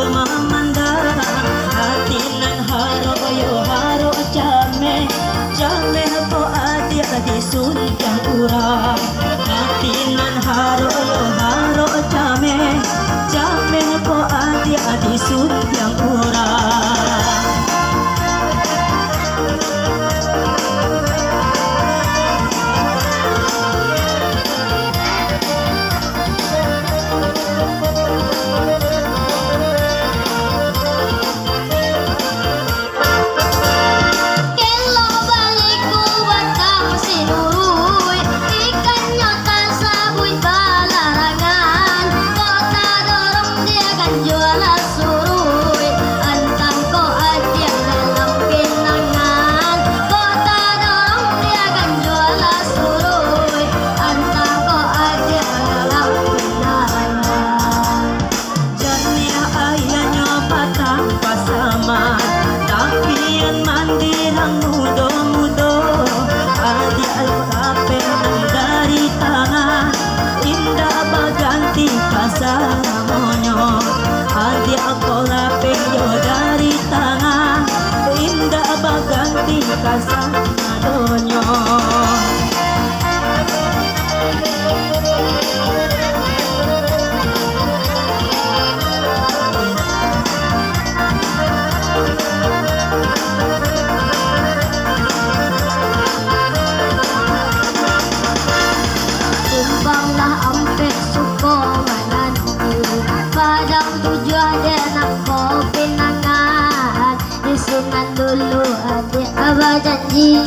mamanda hati nan haro yo haro jame jame ko adi adi sunyang urang hati nan haro yo haro jame jame ko adi adi sunyang urang. Adi ako lapeng yo dari tangan indah baganti kasama donyo. Tumbanglah ampek suko menanti padang tujuan dan aku pinangan disungan dulu adik abah janji.